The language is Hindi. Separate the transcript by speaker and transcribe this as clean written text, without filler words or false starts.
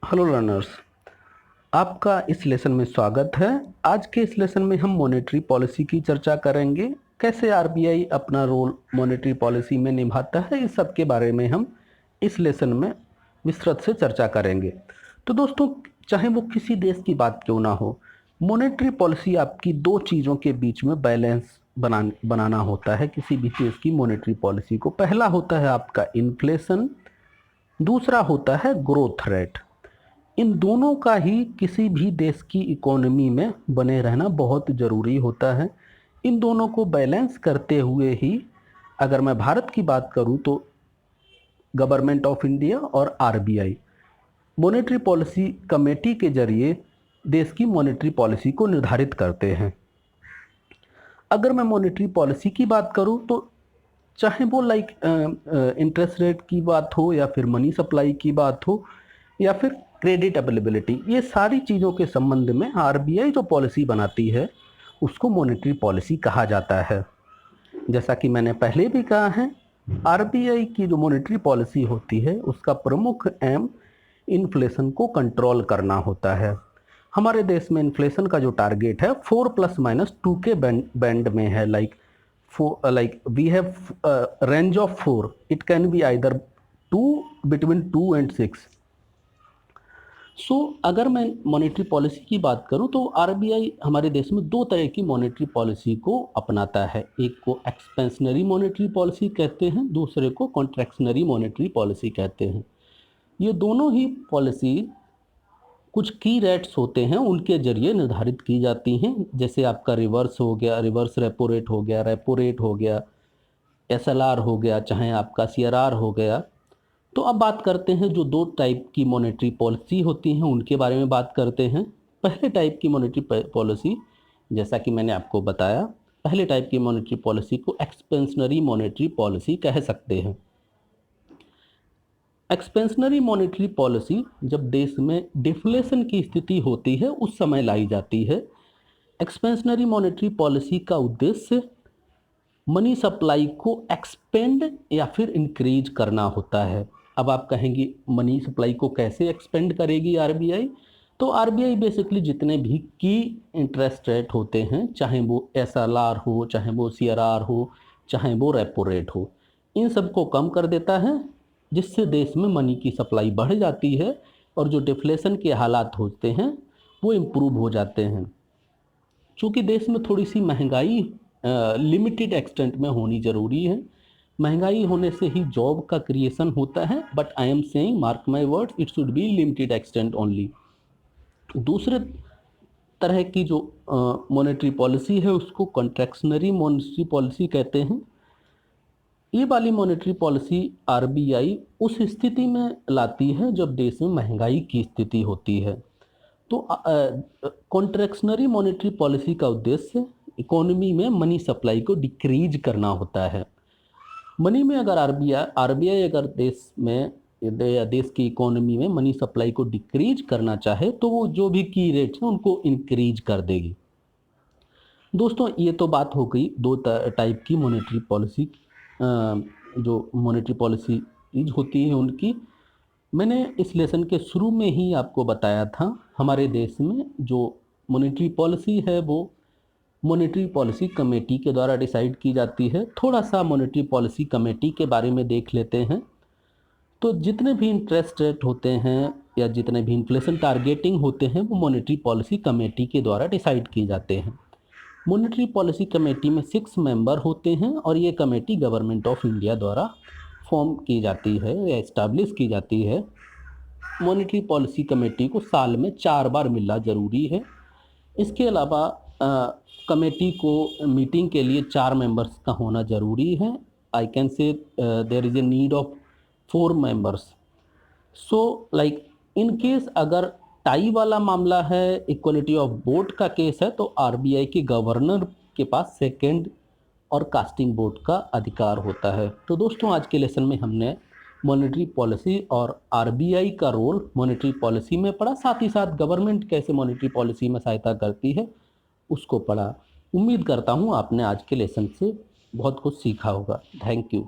Speaker 1: हेलो लर्नर्स, आपका इस लेसन में स्वागत है। आज के इस लेसन में हम मॉनेटरी पॉलिसी की चर्चा करेंगे। कैसे आरबीआई अपना रोल मॉनेटरी पॉलिसी में निभाता है, इस सब के बारे में हम इस लेसन में विस्तृत से चर्चा करेंगे। तो दोस्तों, चाहे वो किसी देश की बात क्यों ना हो, मॉनेटरी पॉलिसी आपकी दो चीज़ों के बीच में बैलेंस बनाना होता है किसी भी देश की मॉनेटरी पॉलिसी को। पहला होता है आपका इन्फ्लेशन, दूसरा होता है ग्रोथ रेट। इन दोनों का ही किसी भी देश की इकोनॉमी में बने रहना बहुत ज़रूरी होता है। इन दोनों को बैलेंस करते हुए ही, अगर मैं भारत की बात करूं तो गवर्नमेंट ऑफ इंडिया और आरबीआई मॉनेटरी पॉलिसी कमेटी के जरिए देश की मॉनेटरी पॉलिसी को निर्धारित करते हैं। अगर मैं मॉनेटरी पॉलिसी की बात करूं तो चाहे वो इंटरेस्ट रेट की बात हो, या फिर मनी सप्लाई की बात हो, या फिर क्रेडिट अवेलेबिलिटी, ये सारी चीज़ों के संबंध में आरबीआई जो पॉलिसी बनाती है उसको मॉनेटरी पॉलिसी कहा जाता है। जैसा कि मैंने पहले भी कहा है, आरबीआई की जो मॉनेटरी पॉलिसी होती है उसका प्रमुख एम इन्फ्लेशन को कंट्रोल करना होता है। हमारे देश में इन्फ्लेशन का जो टारगेट है 4 ± 2 के बैंड में है। We have range of 4, it can be either 2, between 2 and 6। अगर मैं मॉनेटरी पॉलिसी की बात करूं तो आरबीआई हमारे देश में दो तरह की मॉनेटरी पॉलिसी को अपनाता है। एक को एक्सपेंशनरी मॉनेटरी पॉलिसी कहते हैं, दूसरे को कॉन्ट्रैक्शनरी मॉनेटरी पॉलिसी कहते हैं। ये दोनों ही पॉलिसी कुछ की रेट्स होते हैं, उनके जरिए निर्धारित की जाती हैं। जैसे आपका रिवर्स हो गया, रिवर्स रेपो रेट हो गया, रेपो रेट हो गया, एसएलआर हो गया, चाहे आपका सीआरआर हो गया। तो अब बात करते हैं जो दो टाइप की मॉनेटरी पॉलिसी होती हैं उनके बारे में बात करते हैं। पहले टाइप की मॉनेटरी पॉलिसी, जैसा कि मैंने आपको बताया, पहले टाइप की मॉनेटरी पॉलिसी को एक्सपेंशनरी मॉनेटरी पॉलिसी कह सकते हैं। एक्सपेंशनरी मॉनेटरी पॉलिसी जब देश में डिफ्लेशन की स्थिति होती है उस समय लाई जाती है। एक्सपेंशनरी मॉनेटरी पॉलिसी का उद्देश्य मनी सप्लाई को एक्सपेंड या फिर इंक्रीज करना होता है। अब आप कहेंगे मनी सप्लाई को कैसे एक्सपेंड करेगी आरबीआई? तो आरबीआई बेसिकली जितने भी की इंटरेस्ट रेट होते हैं, चाहे वो एसएलआर हो, चाहे वो सीआरआर हो, चाहे वो रेपो रेट हो, इन सबको कम कर देता है, जिससे देश में मनी की सप्लाई बढ़ जाती है और जो डिफ्लेशन के हालात होते हैं वो इम्प्रूव हो जाते हैं। चूँकि देश में थोड़ी सी महंगाई लिमिटेड एक्सटेंट में होनी ज़रूरी है। महंगाई होने से ही जॉब का क्रिएशन होता है, but I am saying, mark my words, it should be limited extent only. दूसरे तरह की जो मॉनेटरी पॉलिसी है उसको कॉन्ट्रैक्शनरी मॉनेटरी पॉलिसी कहते हैं। ये वाली मॉनेटरी पॉलिसी आरबीआई उस स्थिति में लाती है जब देश में महंगाई की स्थिति होती है। तो कॉन्ट्रैक्शनरी मॉनेटरी पॉलिसी का उद्देश्य इकोनॉमी में मनी सप्लाई को डिक्रीज करना होता है। मनी में अगर आरबीआई अगर देश में या देश की इकोनॉमी में मनी सप्लाई को डिक्रीज करना चाहे तो वो जो भी की रेट्स हैं उनको इंक्रीज कर देगी। दोस्तों, ये तो बात हो गई दो टाइप की मॉनेटरी पॉलिसी, जो मॉनेटरी पॉलिसी होती है उनकी। मैंने इस लेसन के शुरू में ही आपको बताया था, हमारे देश में जो मॉनेटरी पॉलिसी है वो मॉनेटरी पॉलिसी कमेटी के द्वारा डिसाइड की जाती है। थोड़ा सा मॉनेटरी पॉलिसी कमेटी के बारे में देख लेते हैं। तो जितने भी इंटरेस्ट रेट होते हैं या जितने भी इन्फ्लेशन टारगेटिंग होते हैं वो मॉनेटरी पॉलिसी कमेटी के द्वारा डिसाइड किए जाते हैं। मॉनेटरी पॉलिसी कमेटी में 6 मेंबर होते हैं और ये कमेटी गवर्नमेंट ऑफ इंडिया द्वारा फॉर्म की जाती है या इस्टेब्लिश की जाती है। मॉनेटरी पॉलिसी कमेटी को साल में 4 बार मिलना ज़रूरी है। इसके अलावा कमेटी को मीटिंग के लिए 4 मेंबर्स का होना ज़रूरी है। I can say there is a need of 4 members. So like in case अगर टाई वाला मामला है, इक्वलिटी ऑफ वोट का केस है, तो आरबीआई के गवर्नर के पास सेकंड और कास्टिंग वोट का अधिकार होता है। तो दोस्तों, आज के लेसन में हमने मॉनेटरी पॉलिसी और आरबीआई का रोल मॉनेटरी पॉलिसी में पढ़ा, साथ ही साथ गवर्नमेंट कैसे मॉनेटरी पॉलिसी में सहायता करती है उसको पढ़ा। उम्मीद करता हूँ आपने आज के लेसन से बहुत कुछ सीखा होगा। Thank you.